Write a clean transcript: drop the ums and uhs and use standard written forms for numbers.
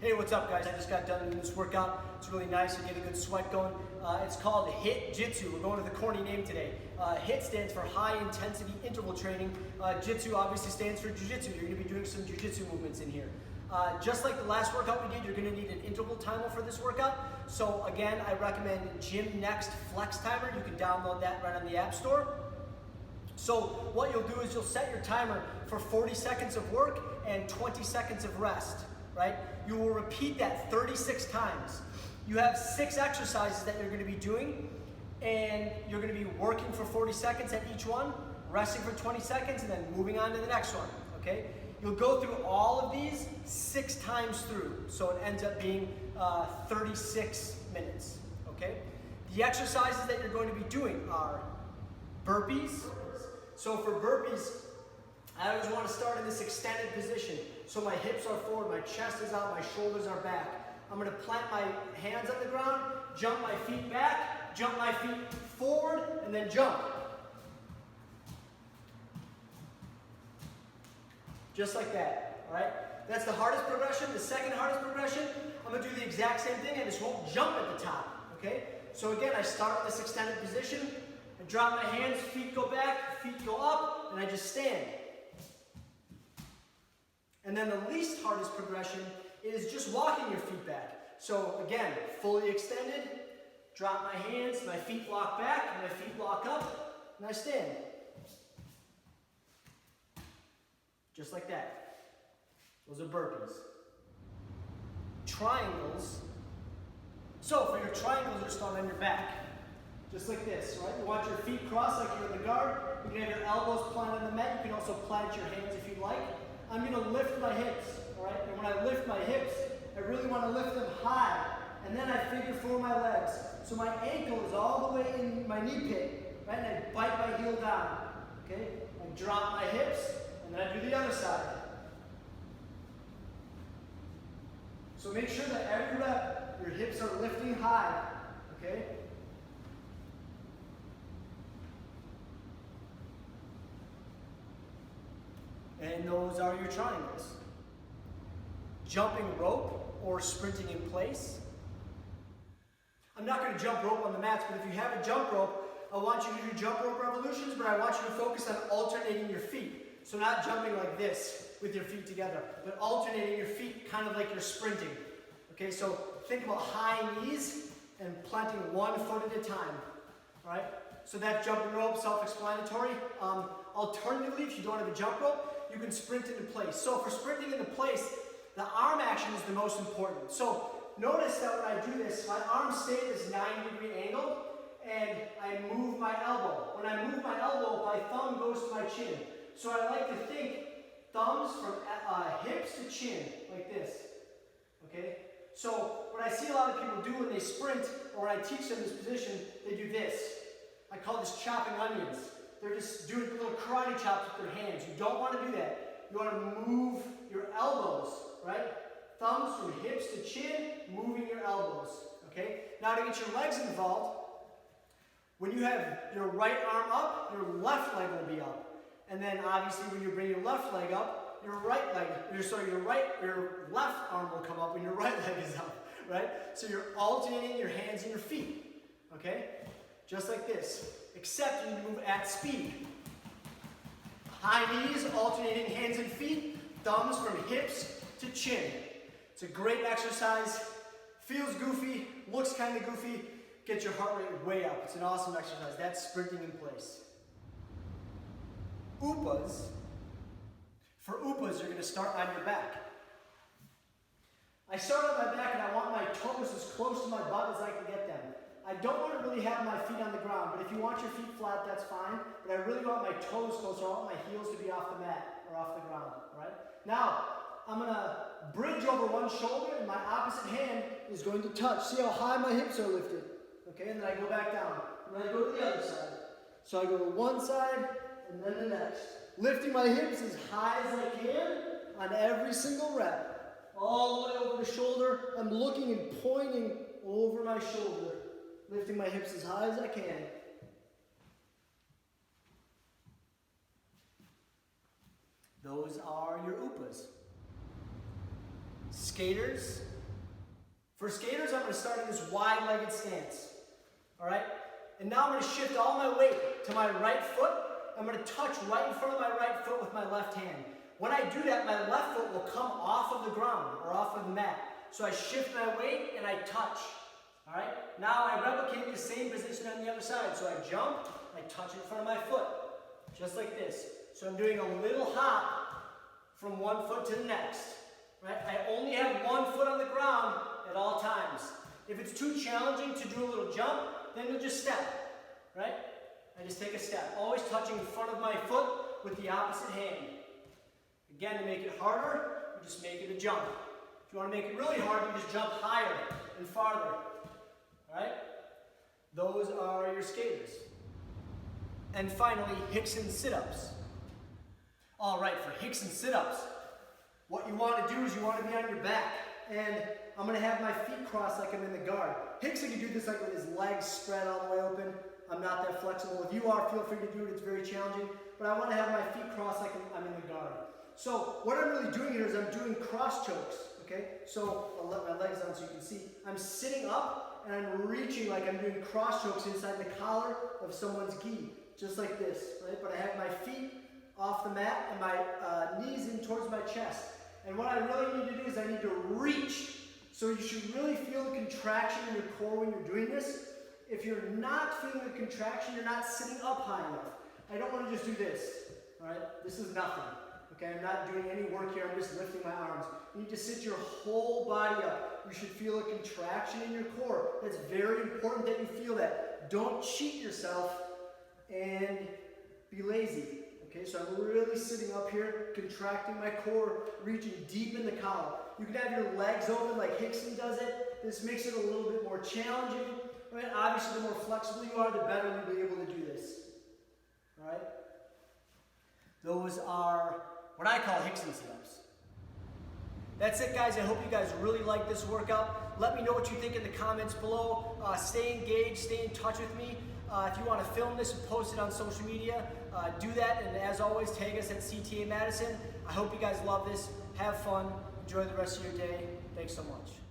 Hey, what's up guys? I just got done doing this workout. It's really nice to get a good sweat going. It's called Hiit-Jitsu. We're going with a corny name today. Hit stands for high intensity interval training. Jitsu obviously stands for Jiu-Jitsu. You're gonna be doing some Jiu-Jitsu movements in here. Just like the last workout we did, you're gonna need an interval timer for this workout. So again, I recommend Gym Next Flex Timer. You can download that right on the App Store. So what you'll do is you'll set your timer for 40 seconds of work and 20 seconds of rest. Right? You will repeat that 36 times. You have 6 exercises that you're going to be doing, and you're going to be working for 40 seconds at each one, resting for 20 seconds, and then moving on to the next one. Okay? You'll go through all of these 6 times through, so it ends up being 36 minutes. Okay? The exercises that you're going to be doing are burpees. So for burpees, I always want to start in this extended position. So my hips are forward, my chest is out, my shoulders are back. I'm going to plant my hands on the ground, jump my feet back, jump my feet forward, and then jump. Just like that, all right? That's the hardest progression. The second hardest progression, I'm going to do the exact same thing. I just won't jump at the top, okay? So again, I start in this extended position, I drop my hands, feet go back, feet go up, and I just stand. And then the least hardest progression is just walking your feet back. So again, fully extended, drop my hands, my feet lock back, my feet lock up, and I stand. Just like that. Those are burpees. Triangles. So for your triangles, you're starting on your back. Just like this, right? You want your feet crossed like you're in the guard. You can have your elbows planted on the mat. You can also plant your hands if you like. I'm going to lift my hips, all right? And when I lift my hips, I really want to lift them high. And then I figure for my legs. So my ankle is all the way in my knee pit, right? And I bite my heel down, okay? I drop my hips, and then I do the other side. So make sure that every rep, your hips are lifting high, okay? And those are your triangles. Jumping rope or sprinting in place. I'm not going to jump rope on the mats, but if you have a jump rope, I want you to do jump rope revolutions, but I want you to focus on alternating your feet. So not jumping like this with your feet together, but alternating your feet kind of like you're sprinting. Okay, so think about high knees and planting one foot at a time. All right, so that jumping rope, self-explanatory. Alternatively, if you don't have a jump rope, you can sprint into place. So for sprinting into place, the arm action is the most important. So notice that when I do this, my arms stay at this 90-degree angle, and I move my elbow. When I move my elbow, my thumb goes to my chin. So I like to think thumbs from hips to chin, like this. Okay? So what I see a lot of people do when they sprint, or when I teach them this position, they do this. I call this chopping onions. They're just doing little karate chops with their hands. You don't want to do that. You want to move your elbows, right? Thumbs from hips to chin, moving your elbows, okay? Now to get your legs involved, when you have your right arm up, your left leg will be up. And then obviously when you bring your left leg up, your left arm will come up when your right leg is up, right? So you're alternating your hands and your feet, okay? Just like this, except you need to move at speed. High knees, alternating hands and feet, thumbs from hips to chin. It's a great exercise, feels goofy, looks kind of goofy, gets your heart rate way up. It's an awesome exercise. That's sprinting in place. Upas. For Upas, you're going to start on your back. I start on my back and I want my toes as close to my butt as I can get them. I don't want to really have my feet on the ground, but if you want your feet flat, that's fine. But I really want my toes close, so I want my heels to be off the mat or off the ground, right? Now, I'm going to bridge over one shoulder, and my opposite hand is going to touch. See how high my hips are lifted? Okay, and then I go back down. And then I go to the other side. So I go to one side, and then the next. Lifting my hips as high as I can on every single rep. All the way over the shoulder. I'm looking and pointing over my shoulder. Lifting my hips as high as I can. Those are your Upas. skaters. For skaters, I'm going to start in this wide-legged stance. All right? And now I'm going to shift all my weight to my right foot. I'm going to touch right in front of my right foot with my left hand. When I do that, my left foot will come off of the ground or off of the mat. So I shift my weight and I touch. All right? Now I replicate the same position on the other side. So I jump, I touch in front of my foot, just like this. So I'm doing a little hop from one foot to the next. Right? I only have one foot on the ground at all times. If it's too challenging to do a little jump, then you'll just step. Right? I just take a step, always touching in front of my foot with the opposite hand. Again, to make it harder, you just make it a jump. If you want to make it really hard, you just jump higher and farther. All right? Those are your skaters. And finally, Rickson Sit-Ups. All right, for Rickson Sit-Ups, what you want to do is you want to be on your back. And I'm going to have my feet crossed like I'm in the guard. Rickson can do this like with his legs spread all the way open. I'm not that flexible. If you are, feel free to do it. It's very challenging. But I want to have my feet crossed like I'm in the guard. So what I'm really doing here is I'm doing cross chokes. Okay? So I'll let my legs down so you can see. I'm sitting up and I'm reaching like I'm doing cross chokes inside the collar of someone's gi. Just like this. Right? But I have my feet off the mat and my knees in towards my chest. And what I really need to do is I need to reach. So you should really feel the contraction in your core when you're doing this. If you're not feeling the contraction, you're not sitting up high enough. I don't want to just do this. All right? This is nothing. Okay? I'm not doing any work here. I'm just lifting my arms. You need to sit your whole body up. You should feel a contraction in your core. That's very important that you feel that. Don't cheat yourself and be lazy. Okay, so I'm really sitting up here, contracting my core, reaching deep in the collar. You can have your legs open like Rickson does it. This makes it a little bit more challenging. Right? Obviously, the more flexible you are, the better you'll be able to do this. All right? Those are what I call Rickson Sit-Ups. That's it, guys. I hope you guys really like this workout. Let me know what you think in the comments below. Stay engaged, stay in touch with me. If you want to film this and post it on social media, do that. And as always, tag us at CTA Madison. I hope you guys love this. Have fun. Enjoy the rest of your day. Thanks so much.